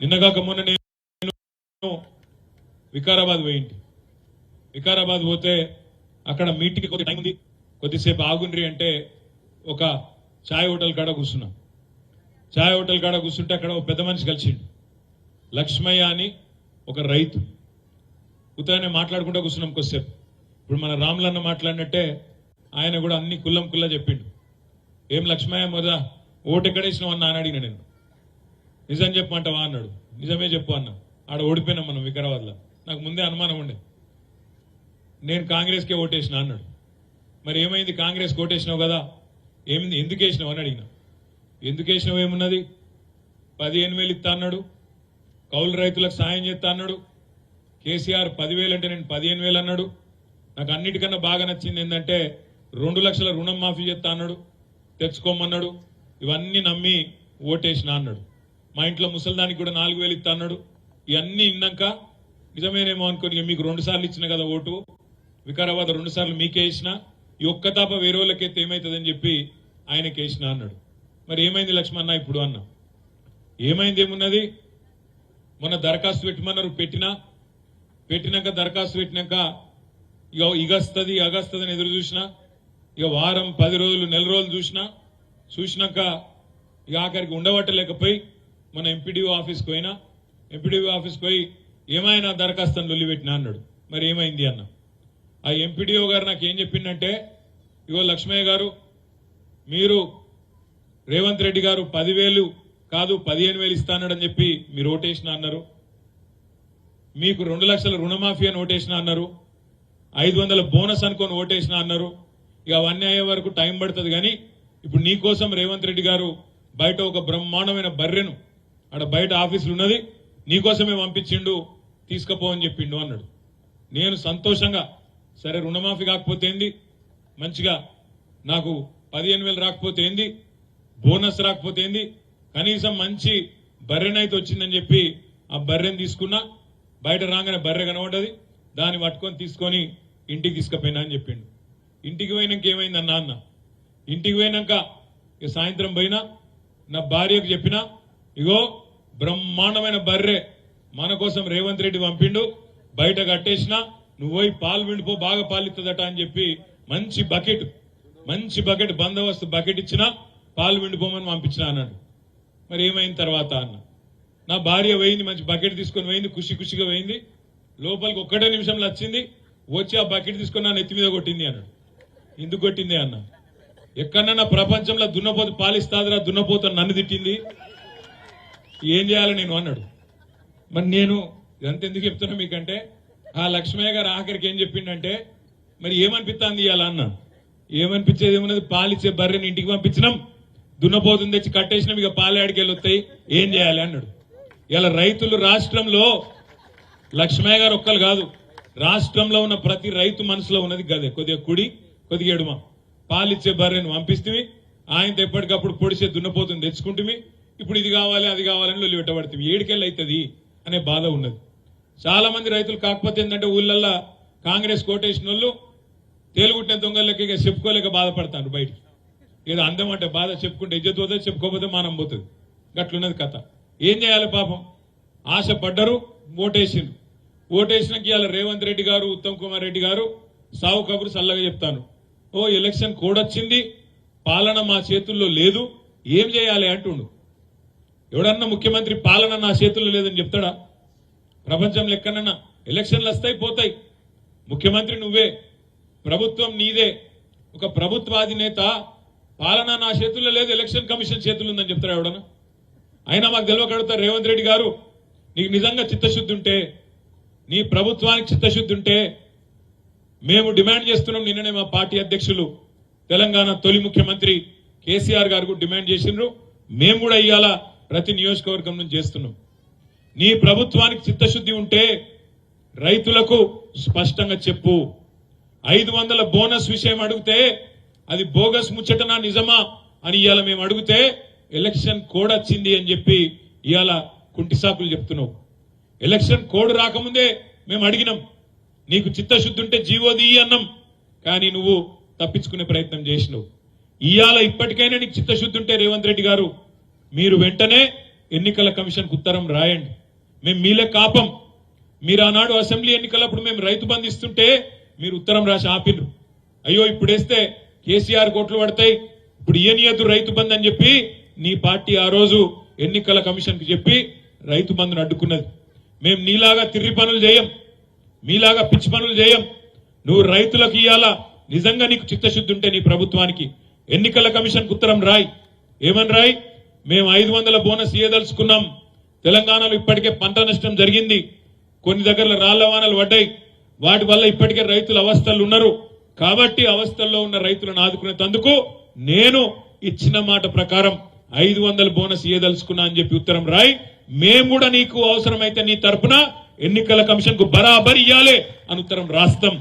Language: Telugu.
నిన్నగాక మొన్న నేను వికారాబాద్ పోయింది. వికారాబాద్ పోతే అక్కడ మీటింగ్ కొద్ది టైం ఉంది, కొద్దిసేపు ఆగుండ్రి అంటే ఒక ఛాయ్ హోటల్ కాడ కూర్చున్నాం. ఛాయ్ హోటల్ కాడ కూర్చుంటే అక్కడ ఒక పెద్ద మనిషి కలిసిండు, లక్ష్మయ్య అని ఒక రైతు. ఉత్తగానే మాట్లాడుకుంటూ కూర్చున్నాం కొద్దిసేపు. ఇప్పుడు మన రాములన్న మాట్లాడినట్టే ఆయన కూడా అన్ని కుల్లం కుల్లా చెప్పిండు. ఏం లక్ష్మయ్య మొదట ఓటు ఎక్కడేసినావు అన్న అని అడిగిన నేను. నిజం చెప్పమంటావా అన్నాడు. నిజమే చెప్పు అన్నా. ఆడ ఓడిపోయినాం మనం వికారాబాద్లో. నాకు ముందే అనుమానం ఉండే, నేను కాంగ్రెస్కే ఓటేసిన అన్నాడు. మరి ఏమైంది, కాంగ్రెస్కి ఓటేసినావు కదా, ఏమైంది, ఎందుకు వేసినావు అని అడిగిన. ఎందుకు వేసినావు ఏమున్నది, 15,000 ఇస్తా అన్నాడు, కౌలు రైతులకు సాయం చేస్తా అన్నాడు, కేసీఆర్ 10,000 అంటే నేను 15,000 అన్నాడు. నాకు అన్నిటికన్నా బాగా నచ్చింది ఏంటంటే 2 లక్షల రుణం మాఫీ చేస్తా అన్నాడు, తెచ్చుకోమన్నాడు. ఇవన్నీ నమ్మి ఓటేసిన అన్నాడు. మా ఇంట్లో ముసలిదానికి కూడా 4,000 ఇస్తా అన్నాడు. ఇవన్నీ ఇన్నాక నిజమేనేమో అనుకోని మీకు 2 సార్లు ఇచ్చిన కదా ఓటు, వికారాబాద్ 2 సార్లు మీకే ఇచ్చిన, ఈ ఒక్క తాప వేరే వాళ్ళకైతే ఏమవుతుందని చెప్పి ఆయనకి వేసిన అన్నాడు. మరి ఏమైంది లక్ష్మణ ఇప్పుడు అన్నా. ఏమైంది ఏమున్నది, మొన్న దరఖాస్తు పెట్టమన్నారు, పెట్టినాక దరఖాస్తు పెట్టినాక ఇక ఇగస్తుంది అని ఎదురు చూసినా, ఇక వారం 10 రోజులు నెల రోజులు చూసినాక ఇక ఆఖరికి ఉండబట్టలేకపోయి మన ఎంపీడీఓ ఆఫీస్కి పోయినా. ఎంపీడీఓ ఆఫీస్కి పోయి ఏమైనా దరఖాస్తు లొల్లి పెట్టినా అన్నాడు. మరి ఏమైంది అన్న. ఆ ఎంపీడీఓ గారు నాకు ఏం చెప్పిందంటే, ఇగో లక్ష్మయ్య గారు, మీరు రేవంత్ రెడ్డి గారు 10,000 కాదు 15,000 ఇస్తానని చెప్పి మీరు ఓటేసిన అన్నారు, మీకు 2 లక్షల రుణమాఫీ అని ఓటేసిన అన్నారు, 500 బోనస్ అనుకొని ఓటేసిన అన్నారు. ఇక అవన్నీ అయ్యే వరకు టైం పడుతుంది, కానీ ఇప్పుడు నీకోసం రేవంత్ రెడ్డి గారు బయట ఒక బ్రహ్మాండమైన బర్రెను ఆడ బయట ఆఫీసులు ఉన్నది నీకోసమే పంపించిండు, తీసుకుపో అని చెప్పిండు అన్నాడు. నేను సంతోషంగా సరే రుణమాఫీ కాకపోతే ఏంది, మంచిగా నాకు 15,000 రాకపోతే ఏంది, బోనస్ రాకపోతే ఏంది, కనీసం మంచి బర్రెనైతే వచ్చిందని చెప్పి ఆ బర్రెని తీసుకున్నా. బయట రాగానే బర్రె కనబడ్డది, దాన్ని పట్టుకొని తీసుకొని ఇంటికి తీసుకుపోయినా అని చెప్పిండు. ఇంటికి పోయినాక ఏమైందన్నా అన్న, ఇంటికి పోయినాక ఇక సాయంత్రం పోయినా నా భార్యకు చెప్పినా, ఇగో బ్రహ్మాండమైన బర్రె మన కోసం రేవంత్ రెడ్డి పంపిండు, బయట కట్టేసినా, నువ్వు పోయి పాలు విండిపో, బాగా పాలిస్తుందట అని చెప్పి మంచి బకెట్ బందోబస్తు బకెట్ ఇచ్చినా, పాలు విండిపోమని పంపించిన అన్నాడు. మరి ఏమైంది తర్వాత అన్న, నా భార్య పోయింది, మంచి బకెట్ తీసుకొని పోయింది, ఖుషిగా పోయింది, లోపలికి 1 నిమిషంలో వచ్చింది, వచ్చి ఆ బకెట్ తీసుకొని నా నెత్తి మీద కొట్టింది అన్నాడు. ఎందుకు కొట్టింది అన్న, ఎక్కడన్నా ప్రపంచంలో దున్నపోతు పాలిస్తాదిరా, దున్నపోతు నన్ను తిట్టింది, ఏం చేయాలి నేను అన్నాడు. మరి నేను ఇదంతా ఎందుకు చెప్తున్నా మీకంటే, ఆ లక్ష్మయ్య గారు ఆఖరికి ఏం చెప్పిండంటే, మరి ఏమనిపిస్తుంది ఇవాళ అన్న. ఏమనిపించేది ఏమున్నది, పాలిచ్చే బర్రెని ఇంటికి పంపించినాం, దున్నపోతుంది తెచ్చి కట్టేసినాం, ఇక పాలు ఆడికెళ్ళి వస్తాయి, ఏం చేయాలి అన్నాడు. ఇలా రైతులు రాష్ట్రంలో లక్ష్మయ్య గారు ఒక్కరు కాదు, రాష్ట్రంలో ఉన్న ప్రతి రైతు మనసులో ఉన్నది గదే, కొద్దిగా కుడి కొద్దిగా ఎడుమ. పాలిచ్చే బర్రెను పంపిస్తుంది, ఆయనతో ఎప్పటికప్పుడు పొడిచే దున్నపోతుంది తెచ్చుకుంటుంది, ఇప్పుడు ఇది కావాలి అది కావాలని లొల్లి పెట్టబడుతుంది, ఏడికెళ్ళి అవుతుంది అనే బాధ ఉన్నది. చాలా మంది రైతులు కాకపోతే ఏంటంటే ఊళ్ళల్లో కాంగ్రెస్ కోటేసిన వాళ్ళు తేలుగుట్టిన దొంగలకి చెప్పుకోలేక బాధపడతారు. బయటికి ఏదో అందం అంటే బాధ, చెప్పుకుంటే ఇజ్జత్ పోతుంది, చెప్పుకోకపోతే మానం పోతుంది, గట్లున్నది కథ. ఏం చేయాలి పాపం, ఆశపడ్డరు, ఓటేసినాక ఇవాళ రేవంత్ రెడ్డి గారు, ఉత్తమ్ కుమార్ రెడ్డి గారు సావు కబురు చల్లగా చెప్తాను, ఓ ఎలక్షన్ కోడ్ వచ్చింది, పాలన మా చేతుల్లో లేదు, ఏం చేయాలి అంటుండు. ఎవడన్నా ముఖ్యమంత్రి పాలన నా చేతుల్లో లేదని చెప్తాడా? ప్రపంచంలో ఎక్కడన్నా ఎలక్షన్లు వస్తాయి పోతాయి, ముఖ్యమంత్రి నువ్వే, ప్రభుత్వం నీదే. ఒక ప్రభుత్వాధినేత పాలన నా చేతుల్లో లేదు, ఎలక్షన్ కమిషన్ చేతుల్లో ఉందని చెప్తారా ఎవడన్నా? అయినా మాకు తెలియకడుగుతారు, రేవంత్ రెడ్డి గారు నీకు నిజంగా చిత్తశుద్ధి ఉంటే, నీ ప్రభుత్వానికి చిత్తశుద్ధి ఉంటే మేము డిమాండ్ చేస్తున్నాం. నిన్ననే మా పార్టీ అధ్యక్షులు తెలంగాణ తొలి ముఖ్యమంత్రి కేసీఆర్ గారు డిమాండ్ చేసిండ్రు, మేము కూడా ఇవాళ ప్రతి నియోజకవర్గం నుంచి చేస్తున్నాం. నీ ప్రభుత్వానికి చిత్తశుద్ధి ఉంటే రైతులకు స్పష్టంగా చెప్పు. 500 బోనస్ విషయం అడిగితే అది బోగస్ ముచ్చటనా నిజమా అని ఇవాళ మేము అడిగితే ఎలక్షన్ కోడ్ వచ్చింది అని చెప్పి ఇవాళ కుంటిసాకులు చెప్తున్నావు. ఎలక్షన్ కోడ్ రాకముందే మేము అడిగినాం, నీకు చిత్తశుద్ధి ఉంటే జీవోది అన్నాం, కానీ నువ్వు తప్పించుకునే ప్రయత్నం చేసినావు. ఇవాళ ఇప్పటికైనా నీకు చిత్తశుద్ధి ఉంటే రేవంత్ రెడ్డి గారు మీరు వెంటనే ఎన్నికల కమిషన్కు ఉత్తరం రాయండి. మేము మీలే కాపం. మీరు ఆనాడు అసెంబ్లీ ఎన్నికలప్పుడు మేము రైతు బంధు ఇస్తుంటే మీరు ఉత్తరం రాసి ఆపిన్రు. అయ్యో ఇప్పుడు వేస్తే కేసీఆర్ కోట్లు పడతాయి, ఇప్పుడు ఇయ్యనియద్దు రైతు బంధు అని చెప్పి నీ పార్టీ ఆ రోజు ఎన్నికల కమిషన్కి చెప్పి రైతు బంధును అడ్డుకున్నది. మేము నీలాగా తిర్రి పనులు చేయం, మీలాగా పిచ్చి పనులు చేయం. నువ్వు రైతులకు ఇయ్యాలా, నిజంగా నీకు చిత్తశుద్ధి ఉంటే నీ ప్రభుత్వానికి ఎన్నికల కమిషన్కు ఉత్తరం రాయి. ఏమని రాయి? మేము 500 బోనస్ ఇయ్యదలుచుకున్నాం. తెలంగాణలో ఇప్పటికే పంట నష్టం జరిగింది, కొన్ని దగ్గర రాళ్ల వానలు పడ్డాయి, వాటి వల్ల ఇప్పటికే రైతులు అవస్థలు ఉన్నారు. కాబట్టి అవస్థల్లో ఉన్న రైతులను ఆదుకునేందుకు నేను ఇచ్చిన మాట ప్రకారం 500 బోనస్ ఇయ్యదలుచుకున్నా అని చెప్పి ఉత్తరం రాయి. మేము కూడా నీకు అవసరమైతే నీ తరపున ఎన్నికల కమిషన్ కు బరాబర్ ఇయ్యాలి అని ఉత్తరం రాస్తాం.